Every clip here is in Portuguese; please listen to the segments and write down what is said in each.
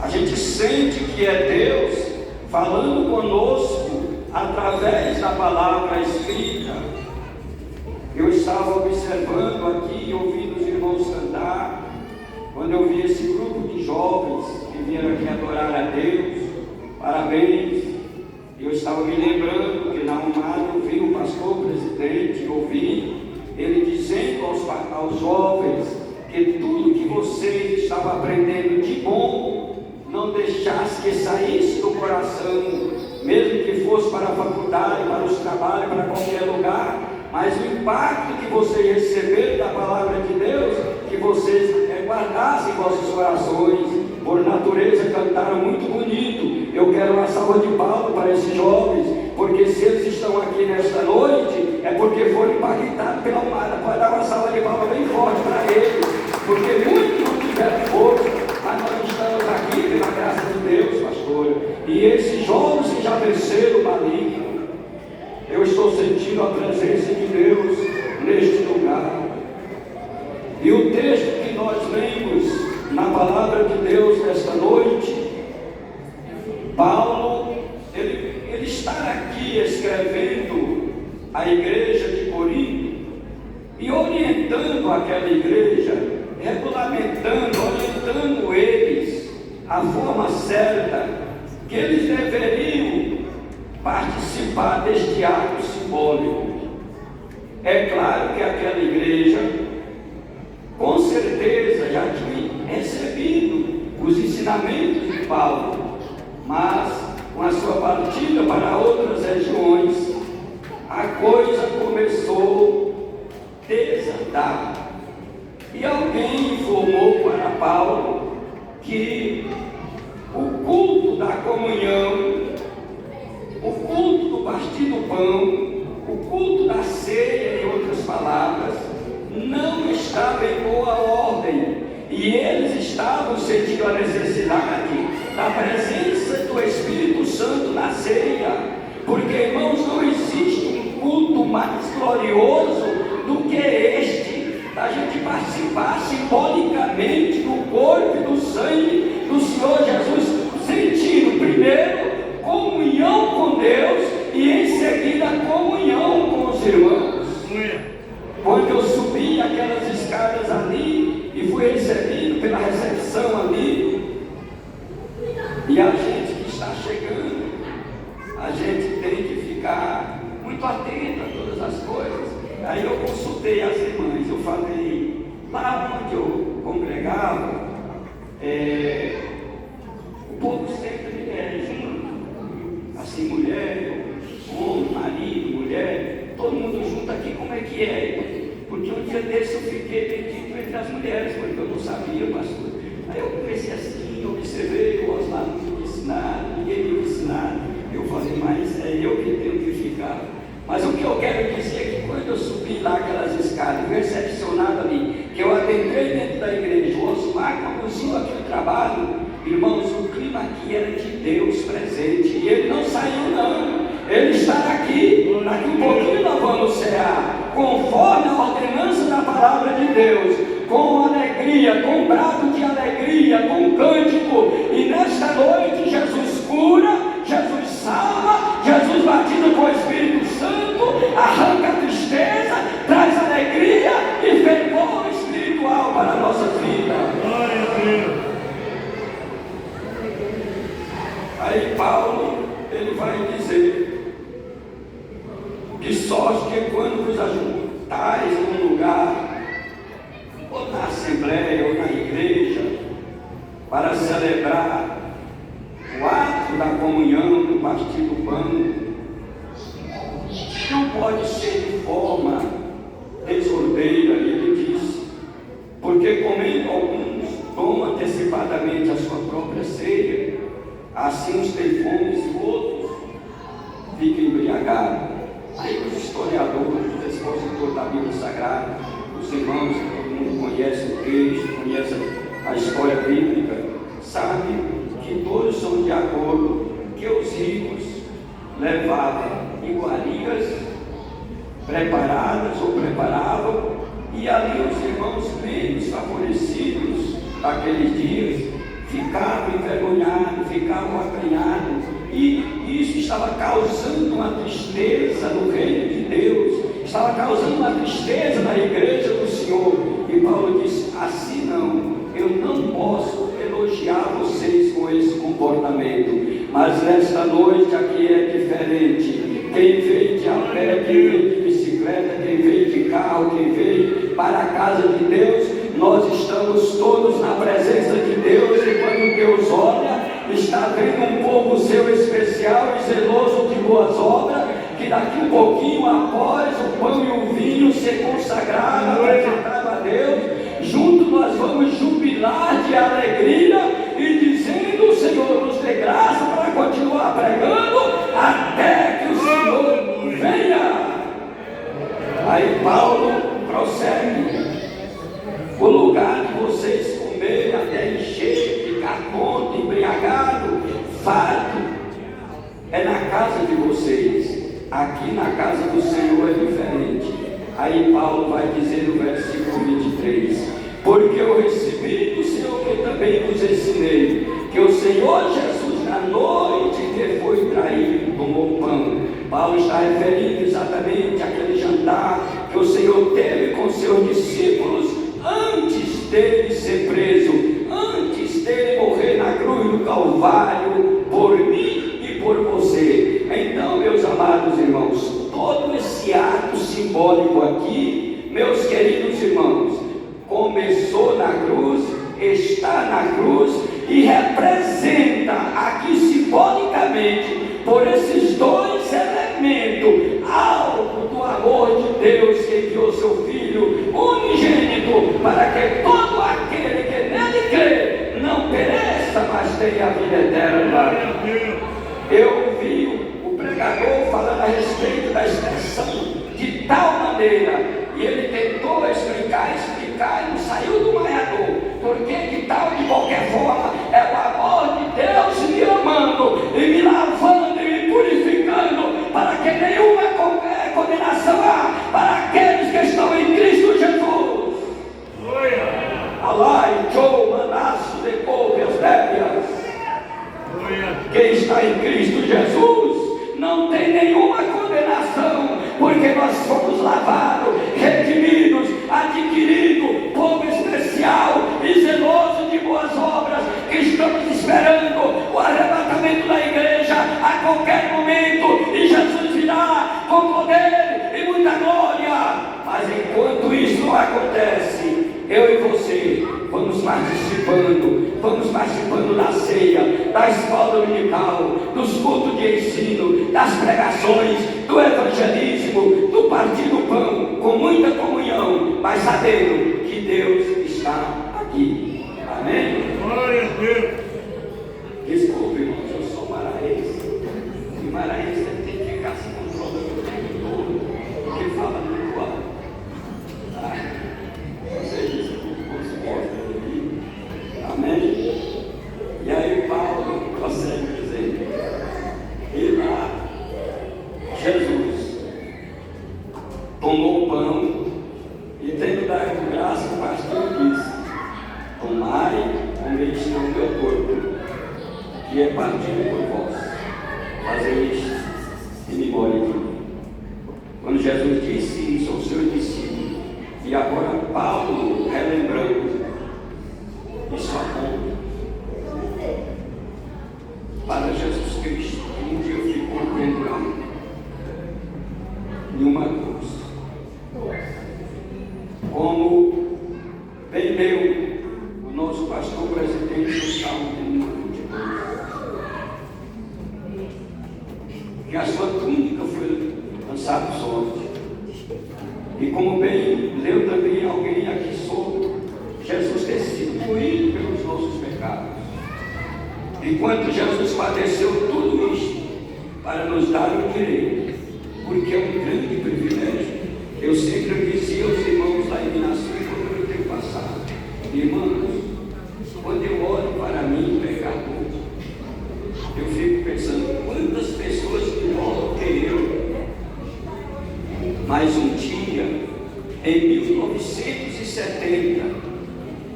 A gente sente que é Deus falando conosco através da palavra escrita. Eu estava observando aqui, ouvindo os irmãos cantar, quando eu vi esse grupo de jovens que vieram aqui adorar a Deus. Parabéns. Eu estava me lembrando que na Umar eu vi o pastor presidente, ouvi ele dizendo aos jovens que tudo que vocês estavam aprendendo de bom, não deixasse que saísse do coração, mesmo que fosse para a faculdade, para os trabalhos, para qualquer lugar, mas o impacto que vocês receberam da palavra de Deus, que vocês guardassem em vossos corações. Por natureza cantaram muito bonito. Eu quero uma salva de palmas para esses jovens, porque se eles estão aqui nesta noite, é porque foram impactados pela Umar. Pode dar uma salva de palmas bem forte para eles, porque muitos não tiveram força, mas nós estamos aqui pela graça de Deus, pastor. E esses jovens que já venceram o maligno, eu estou sentindo a presença de Deus neste lugar. E o texto que nós lemos na palavra de Deus nesta noite, Paulo, ele está aqui escrevendo à igreja de Corinto e orientando aquela igreja, regulamentando, orientando eles a forma certa que eles deveriam participar deste ato simbólico. É claro que aquela igreja, com certeza, já tinha recebido os ensinamentos de Paulo, mas com a sua partida para outras regiões, a coisa começou a desandar. E alguém informou para Paulo que o culto da comunhão, o culto do partir do pão, o culto da ceia, em outras palavras, não estava em boa ordem, e eles estavam sentindo a necessidade da presença do Espírito Santo na ceia, porque, irmãos, não existe um culto mais glorioso do que este, da gente participar simbolicamente do corpo e do sangue do Senhor Jesus, sentindo primeiro comunhão com Deus e em seguida comunhão com os irmãos. Quando eu subi aquelas escadas ali e fui recebido pela recepção ali, e a gente que está chegando, a gente tem que ficar muito atento a todas as coisas. Aí eu consultei as irmãs, eu falei, lá onde eu congregava, o povo sempre junto, assim, mulher, homem, marido, mulher, todo mundo junto aqui, como é que é? Porque um dia desse eu fiquei perdido entre as mulheres, porque eu não sabia, pastor. Aí eu comecei assim, observei, o Osmar não me disse nada, ninguém me disse nada. Eu falei, mas é eu que tenho que ficar. Mas o que eu quero dizer é que quando eu subi lá aquelas escadas, recepcionado ali, que eu adentrei dentro da igreja, o Osmar conduziu aquele trabalho, irmãos, o clima aqui era de Deus presente, e ele não saiu não, ele está aqui, daqui um pouquinho nós vamos cear, conforme a ordenança da palavra de Deus, com alegria, com brado de alegria, com cântico, e nesta noite Jesus cura, Jesus salva, Jesus batiza com o Espírito Santo, arranca a tristeza, traz alegria e fervor espiritual para a nossa vida. Glória a Deus. Aí Paulo, ele vai dizer, de sorte que quando vos ajuntais em um lugar, ou na assembleia, ou na igreja, para celebrar o ato da comunhão, do partir do pão, não pode ser de forma desordeira, ele diz, porque comendo alguns, tomam antecipadamente a sua própria ceia, assim os têm fome e outros ficam embriagados. Aí os historiadores, os expositores da Bíblia Sagrada, os irmãos, todo mundo conhece o texto, conhece a história bíblica, sabe que todos são de acordo que os ricos levavam iguarias preparadas ou preparavam, e ali os irmãos menos favorecidos daqueles dias ficavam envergonhados, ficavam acanhados, e isso estava causando uma tristeza no reino de Deus, estava causando uma tristeza na igreja do Senhor. E Paulo disse: assim não, eu não posso elogiar vocês com esse comportamento, mas nesta noite aqui é diferente. Quem veio de a pé, quem veio de bicicleta, quem veio de carro, quem veio para a casa de Deus, nós estamos todos na presença de Deus, e quando Deus olha, está vendo um povo seu especial e zeloso de boas obras, que daqui um pouquinho, após o pão e o vinho ser consagrado, apresentado a Deus, juntos nós vamos jubilar de alegria e dizendo: o Senhor nos dê graça para continuar pregando até que o Senhor venha. Aí Paulo prossegue: o lugar de vocês comerem até encher, ficar tonto, embriagado, farto, é na casa de vocês. Aqui na casa do Senhor é diferente. Aí Paulo vai dizer no versículo 23: porque eu recebi do Senhor que também vos ensinei, que o Senhor Jesus, na noite que foi traído, tomou pão. Paulo está referindo exatamente àquele jantar que o Senhor teve com seus discípulos antes dele ser preso, antes dele morrer na cruz do Calvário, por mim e por você. Então, meus amados irmãos, todo esse ato simbólico aqui, meus queridos irmãos, começou na cruz, está na cruz e representa aqui simbolicamente, por esses dois elementos, algo do amor de Deus que enviou seu Filho unigênito, para que todo aquele que nele crê não pereça, mas tenha a vida eterna. Eu ouvi o pregador falando a respeito da expressão de tal maneira, e ele tentou explicar e não saiu do maiador, porque de tal, de qualquer forma, é o amor de Deus me amando e me lavando e me purificando, para que nenhuma condenação há para aqueles que estão em Cristo Jesus. Alai, Joe, Manasso, Decouve, as débias. Quem está em Cristo Jesus não tem nenhuma condenação, porque nós fomos lavados, redimidos, adquiridos, povo especial e zeloso de boas obras, que estamos esperando o arrebatamento da igreja a qualquer momento, e Jesus virá com poder e muita glória. Mas enquanto isso não acontece, eu e você vamos participando da ceia, da escola dominical, dos cultos de ensino, das pregações, do evangelismo, do partir do pão, com muita comunhão, mas sabendo que Deus está aqui. Amém? Glória a Deus. Desculpe, irmãos, eu sou maranhense, e maranhense tem que ficar se controlando o tempo todo, porque fala muito alto. Vocês aqui. Amém? E aí Paulo prossegue dizendo: e lá Jesus tomou o pão e, tendo dado graça, o pastor disse: tomai, comeis no meu corpo, que é partido por vós. Fazei isto em memória de mim. Quando Jesus disse isso aos seus discípulos, e agora Paulo relembrando, isso aponta para Jesus Cristo, que um dia ficou pendurado em uma cruz. Como bem deu o nosso pastor presidente do Salmo de número 22, que a sua túnica foi lançada ao sol. E como bem leu também alguém aqui sobre Jesus ter sido moído pelos nossos pecados. Enquanto Jesus padeceu tudo isto para nos dar o direito, porque é um grande privilégio. Eu sempre dizia aos irmãos lá em Minas quando eu tenho passado: irmãos, quando eu olho para mim, pecador, eu fico pensando quantas pessoas pior que eu. Mas um dia, em 1970,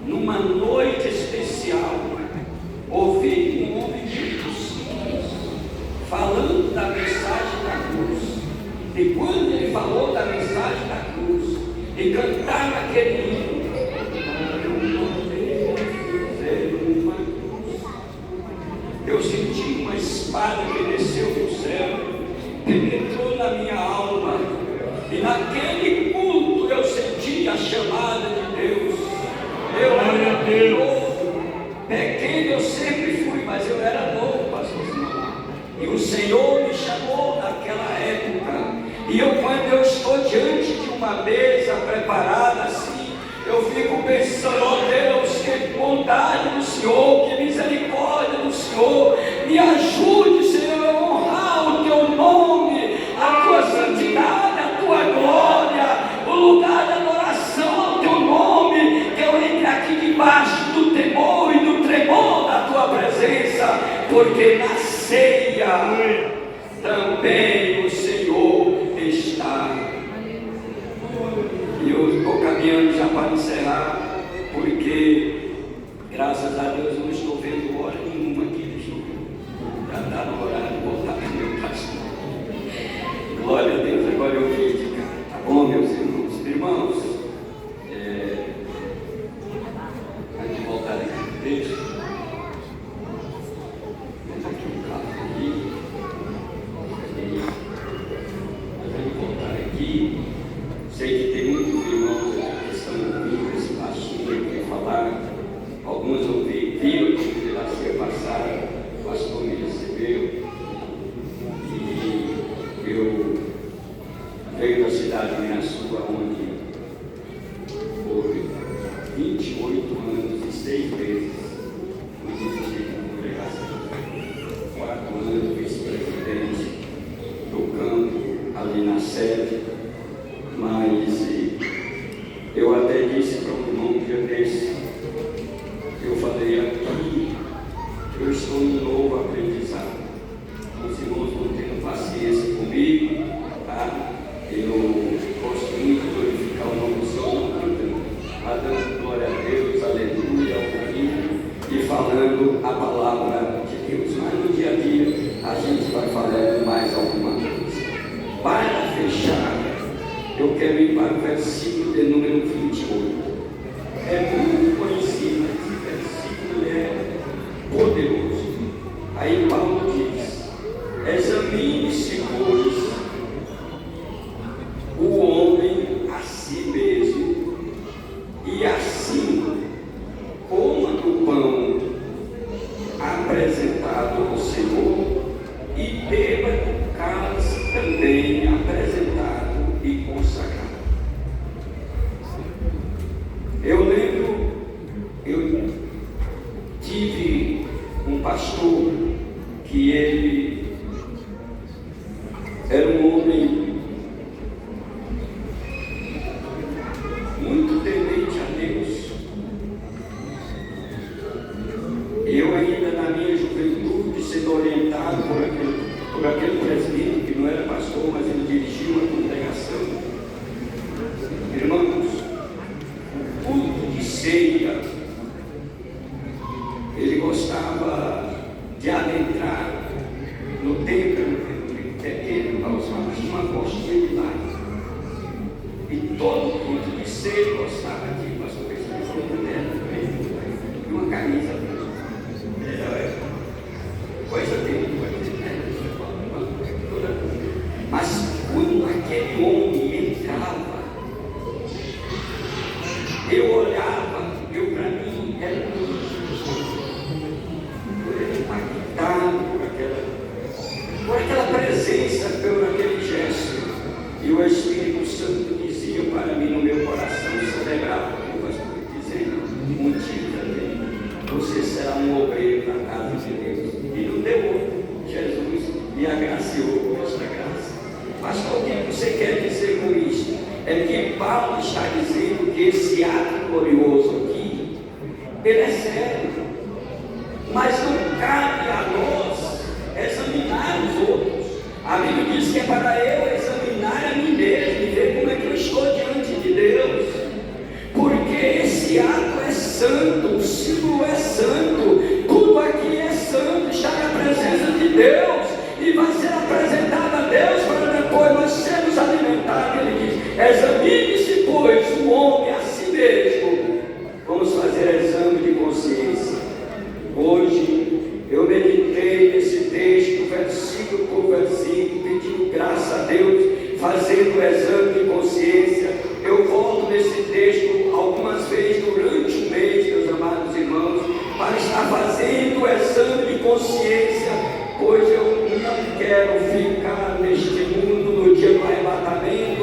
numa noite especial, falou da mensagem da cruz e cantaram aquele hino. Eu senti uma espada que desceu do céu, penetrou na minha alma, e naquele culto eu senti a chamada de Deus. Eu era novo, pequeno eu sempre fui, mas eu era novo, pastor Simão. E o Senhor me chamou naquela época. E quando eu estou diante de uma mesa preparada assim, eu fico pensando, ó Deus, que bondade do Senhor, que misericórdia do Senhor, me ajude, Senhor, a honrar o teu nome, a tua santidade, a tua glória, o lugar de adoração ao teu nome, que eu entre aqui debaixo do temor e do tremor da tua presença, porque na ceia também o Senhor está. E eu estou caminhando já para encerrar, porque graças a Deus eu não estou vendo hora nenhuma aqui, já está no horário de voltar para o meu pastor. Glória a Deus, agora eu vi, tá bom, meus irmãos? Irmãos, antes de voltar aqui no texto, vamos aqui um carro aqui, vamos voltar aqui. Sei que tem muitos irmãos que estão ouvindo esse pastor aqui falar. Alguns viram que na semana passada o pastor me recebeu. E eu venho da cidade de Minas-Sul, onde por 28 anos e 6 meses fui dirigente de congregação, 4 anos vice-presidente do campo ali na sede. Mas eu até disse para o irmão um dia desse, eu falei aqui, eu estou em novo aprendizado. Os irmãos não tendo paciência comigo, tá? Eu gosto muito de glorificar o nome do Senhor, não cantando, mas dando glória a Deus, aleluia, ouvindo e falando a palavra de Deus. Mas no dia a dia a gente vai falando mais alguma coisa. Para fechar, eu quero ir para o versículo de número 28. É muito conhecido, esse versículo é poderoso. Aí Paulo diz: examine-se, pois, o homem a si mesmo, e assim coma do pão apresentado ao Senhor, e beba do cálice também apresentado e consagrado. Eu lembro, eu tive um pastor que ele era um homem muito temente a Deus. Eu ainda na minha juventude sendo orientado por aquele presbítero que não era pastor, mas ele dirigiu a congregação. Irmãos, o culto de ceia, ele gostava de adentrar no templo pequeno, uma postinha de lá. E todo culto de ceia ele gostava de pastor e uma camisa coisa dele. Mas quando aquele homem entrava, eu olhava, para mim era impactado por aquela presença, por aquele gesto. E o Espírito Santo dizia para mim no meu coração, celebrava o que o pastor dizendo, um dia também, você será um obreiro na casa de Deus. E não deu outro. Jesus me agraciou com esta graça. Pastor, o que você quer dizer com isso? É que Paulo está dizendo que esse ato glorioso aqui, ele é sério, mas não cabe a nós examinar os outros. A Bíblia diz que é para eu examinar a mim mesmo e ver como é que eu estou diante de Deus, porque esse ato é santo, o símbolo é santo, tudo aqui é santo, está na presença de Deus e vai ser apresentado a Deus para depois nós sermos alimentados Examine-se, pois, o homem a si mesmo. Vamos fazer exame de consciência. Hoje eu meditei nesse texto, versículo por versículo, pedindo graça a Deus, fazendo o exame de consciência. Eu volto nesse texto algumas vezes durante o mês, meus amados irmãos, para estar fazendo o exame de consciência, pois eu não quero ficar neste mundo no dia do arrebatamento